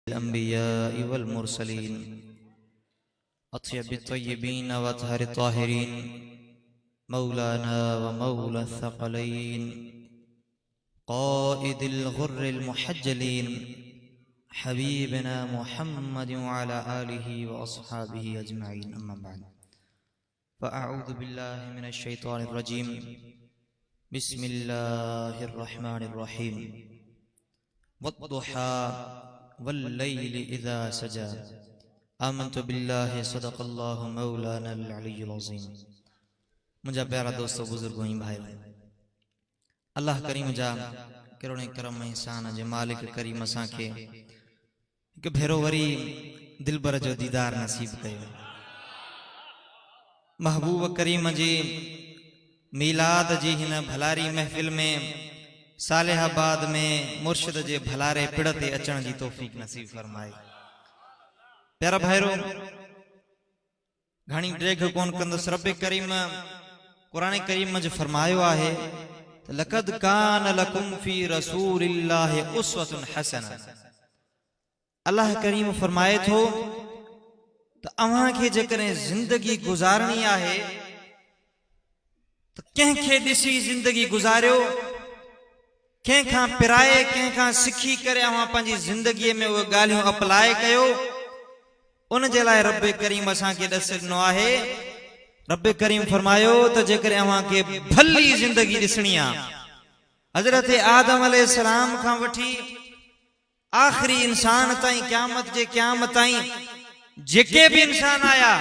الأنبياء والمرسلين أطيب الطيبين وأطهر الطاهرين مولانا ومولى الثقلين قائد الغر المحجلين حبيبنا محمد وعلى آله وأصحابه أجمعين أما بعد فأعوذ بالله من الشيطان الرجيم بسم الله الرحمن الرحيم والضحى والليل إذا سجى آمنت بالله صدق الله مولانا العلي العظيم मुझा प्यारा दोस्तों बुजुर्गों भाई अल्लाह करीम जा करोड़े करम इंसान जे मालिक करीम असां खे हिकु भेरो वरी दिलबर जो दीदार नसीब कयो। महबूब करीम जी मीलाद जी हिन भलारी महफिल में सालेहाबाद में मुर्शिद जे भलारे पिड़ ते अचण जी तौफीक नसीब फरमाए। प्यारा भाईरो घणी ड्रेग कोन कंदुसि रब करीम कुरान करीम में फरमायो आहे लक़द कान लकुम फी रसूलिल्लाहि उस्वतुन हसना। अल्लाह करीम फरमाए थो तो अवां खे जेकरे जिंदगी गुजारनी आहे तो कंहिंखे ॾिसी जिंदगी गुजारियो, कंहिंखां पिराए कंहिंखां सिखी करे अवां पंहिंजी जिंदगी में उहे ॻाल्हियूं अप्लाई कयो। उन जे लाइ रब करीम असां खे ॾस ॾिनो आहे। रब करीम फरमायो तो जेकर अवां के भली जिंदगी ॾिसणी आ हजरत आदम अलैहिस्सलाम खां वठी आखिरी इंसान ताईं क़यामत जे क़यामत ताईं जेके भी इंसान आया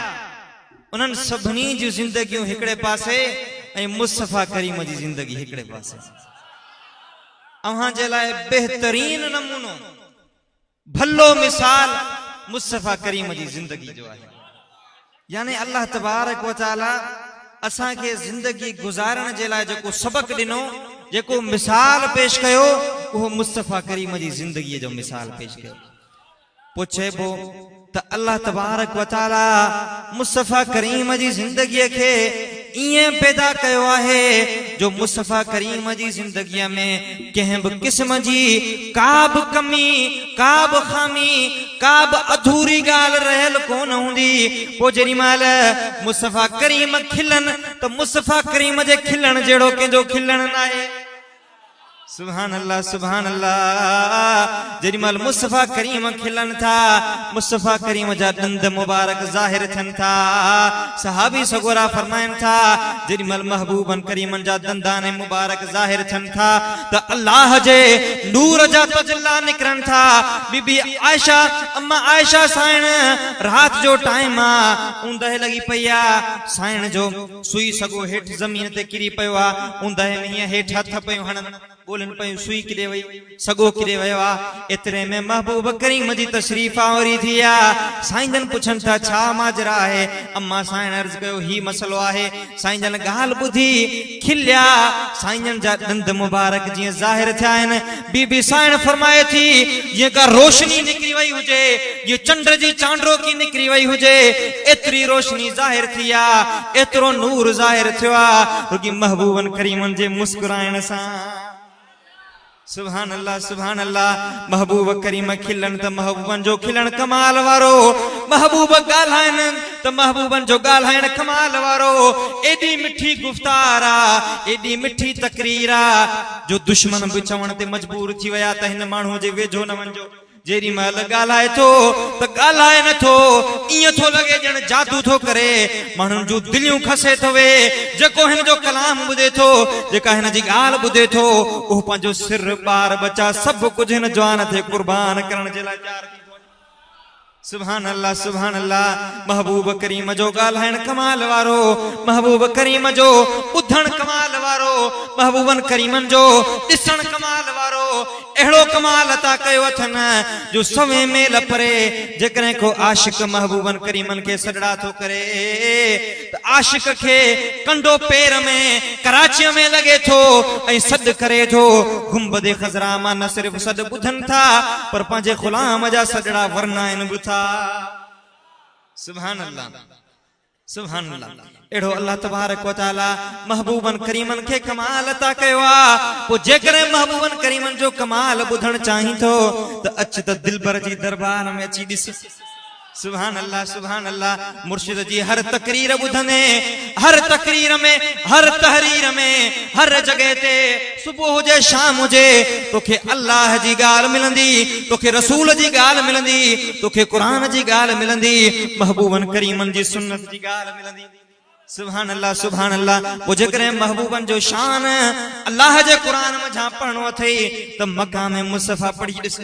उन्हनि सभिनी जी जिंदगियूं हिकड़े पासे ऐं मुस्तफा करीम जी जिंदगी हिकड़े पासे। अवां जे लाइ बेहतरीन नमूनो भलो मिसाल मुस्तफा करीम जी जिंदगी जो आहे। यानी अल्लाह तबारक व तआला असां के जिंदगी गुजारण जे लाइ जेको सबक ॾिनो, जेको मिसाल पेश कयो, उहो मुस्तफा करीम जी जिंदगी जो मिसाल पेश कयो। पुछेबो त अल्लाह तबारक व तआला मुस्तफा करीम जी जिंदगी के इएं पैदा कयो आहे जो मुस्तफा करीम जी जिंदगी में कंहिं भी किस्म जी का भी कमी, का भी खामी, का भी अधूरी गाल रहल कोन हुंदी। पो जेडी माल मुस्तफा करीम खिलन तो मुस्तफा करीम जे खिलन जेड़ो कंहिंजो खिलन न आहे। सुभान अल्लाह सुभान अल्लाह। जेडी माल मुस्तफा करीम खिलन था, मुस्तफा करीम जा दंद मुबारक जाहिर थन था। सहाबी सगोरा फरमाइन था जेडी माल महबूबन करीमन जा दंदान मुबारक जाहिर थन था तो अल्लाह जे नूर जा तजल्ला निकरन था। बीबी आयशा अम्मा आयशा साइन रात जो टाइम आ उंदह लगी पया साइन जो सुई सगो हेठ जमीन ते किरी पयो आ। उंदह में हेठ हथ पयो हणन बोलन पयो सुई किरे वई सगो किरे वयो आ। एतरे में महबूब करीम जी तशरीफ आवरी थिया। साईंजन पुछन था छा माजरा है। अम्मा साईं अर्ज कयो ही मसलो आहे। साईंजन गाल बुधी खिलिया। साईंजन जा दंद मुबारक जी जाहिर थिया आहिनि। बीबी साईं फरमाए थी ये का रोशनी निकरी वई हुजे, ये चंड जी चांडरो की निकरी वई हुजे, एतरी रोशनी जाहिर थिया, एतरो नूर जाहिर थियो आ रुगी महबूबन करीमन जे मुस्कुराइण सां। सुभान अल्लाह सुभान अल्लाह। महबूब करीम खिलन तो महबूबन जो खिलन कमाल वारो, महबूब गाल्हाइन तो महबूबन जो गाल्हाइन कमाल वारो। एडी मिठी गुफ्तार आ, एडी मिठी तकरीर आ जो दुश्मन भी चवण ते मजबूर थी वया त हिन माण्हू जे वेझो न वञो। जेरी महल गाल्हाए थो तो गाल्हाए नथो, इं थो लगे जण जादू थो करे, माण्हुनि जूं दिलियूं खसे थो वे। जेको हिन जो कलाम ॿुधे थो, जेका हिन जी ॻाल्हि ॿुधे थो, उहो पंहिंजो सिर ॿार बचा सभु कुझु हिन जवान ते कुर्बान करण जे लाइ तयार थी। सुभान अल्लाह सुभान अल्लाह। महबूब करीम जो गाल्हाइण कमाल वारो, महबूब करीम जो ॿुधण कमाल वारो, महबूबन करीमन जो ॾिसण कमाल वारो। अहिड़ो कमाल अता कयो अथनि जो सवे मेल परे जेकॾहिं को आशिक महबूबन करीमन के सॾड़ा थो करे तो आशिक के कंडो पेर में कराची में लगे थो ऐं सॾ करे थो। गुंबद खज़रा मां न सिर्फ़ सॾ ॿुधनि था पर पंहिंजे ग़ुलाम जा सॾड़ा वरना आहिनि बि था। सुभान अल्लाह। सुभान अल्लाह। एड़ो अल्लाह तबारक व तआला महबूबन करीमन के कमाल अता कयो आ। पो जेकरे महबूबन करीमन जो कमाल बुधण चाही थो त अच त दिलबर जी दरबार में अची दिस। सुभान अल्लाह सुभान अल्लाह। मुर्शिद जी हर तकरीर बुधने, हर तकरीर में, हर तहरीर में, हर जगह ते सुबह हुजे शाम हुजे तोखे अल्लाह जी गाल मिलंदी, तोखे रसूल जी गाल मिलंदी, तोखे कुरान जी गाल मिलंदी, महबूबन करीमन जी सुन्नत जी गाल मिलंदी। सुभान अल्लाह सुभान अल्लाह। वो जेकरे महबूबन जो शान अल्लाह जे कुरान में जहां पढ़नो अथई त मकाम मुस्तफा पढ़ी ॾिस।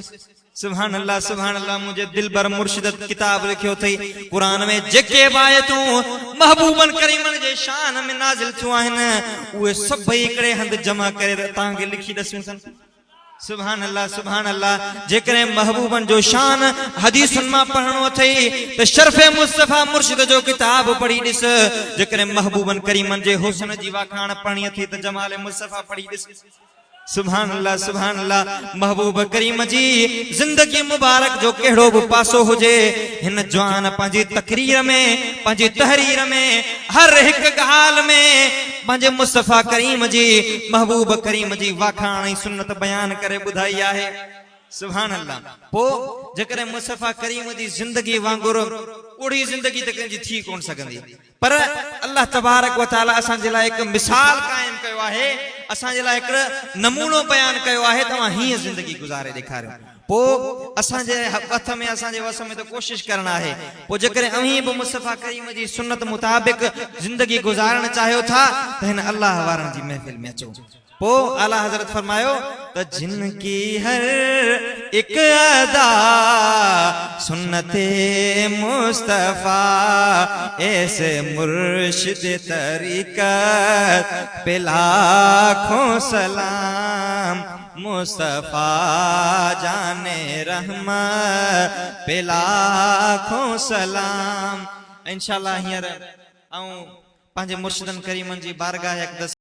सुभान अल्लाह सुभान अल्लाह। मुझे दिलबर मुर्शिद किताब लिखियो थई कुरान में जेके बायतूं महबूबन करीमन जे शान में नाज़िल थियूं आहिनि उहे सभई हिकिड़े हंधि जमा करे तव्हांखे लिखी ॾसियूं अथनि। सुभान अल्लाह सुभान अल्लाह। जेकरे महबूबन जो शान हदीसुन मां पढ़नो अथई त शरफ़े मुस्तफा मुर्शिद जो किताब पढ़ी ॾिस। जेकरे महबूबन करीमन जे हुस्न जी वाखाण पढ़णी अथई त जमाल मुस्तफा पढ़ी ॾिस। सुभान अल्लाह सुभान अल्लाह। महबूब करीम जी जिंदगी मुबारक जो केड़ो भी पासो हुजे हिन जवान पंहिंजी तकरीर में, पंहिंजी तहरीर में, हर एक गाल में पंहिंजे मुस्तफा करीम जी, महबूब करीम जी वाखाण ऐं सुन्नत बयान करे ॿुधाई आहे। सुभान अल्लाह। पो जेकरे मुस्तफा करीम जी जिंदगी वांगुर ओड़ी जिंदगी त कंहिंजी थी कोन सघंदी, पर अल्लाह तबारक व तआला असांजे लाइ हिकु मिसाल कायम कयो आहे, असांजे लाइ हिकिड़ो नमूनो बयान कयो आहे। तव्हां हीअं जिंदगी गुज़ारे ॾेखारियो। पो असांजे हथ में, असांजे वस में त कोशिश करणु आहे। पो जेकरे अहीं बि मुस्तफा करीम जी सुन्नत मुताबिक जिंदगी गुज़ारण चाहियो था त हिन अल्लाह वारनि जी महफ़िल में अचो। पो आला हज़रत फरमायो त जिनकी हर एक अदा सुन्नते मुस्तफा ऐसे मुर्शिद तरीक़त पे लाखों सलाम, मुस्तफा जाने रहमत पे लाखों सलाम। इंशाअल्लाह हींअर ऐं पंहिंजे मुर्शिदन करीमन जी बारगाह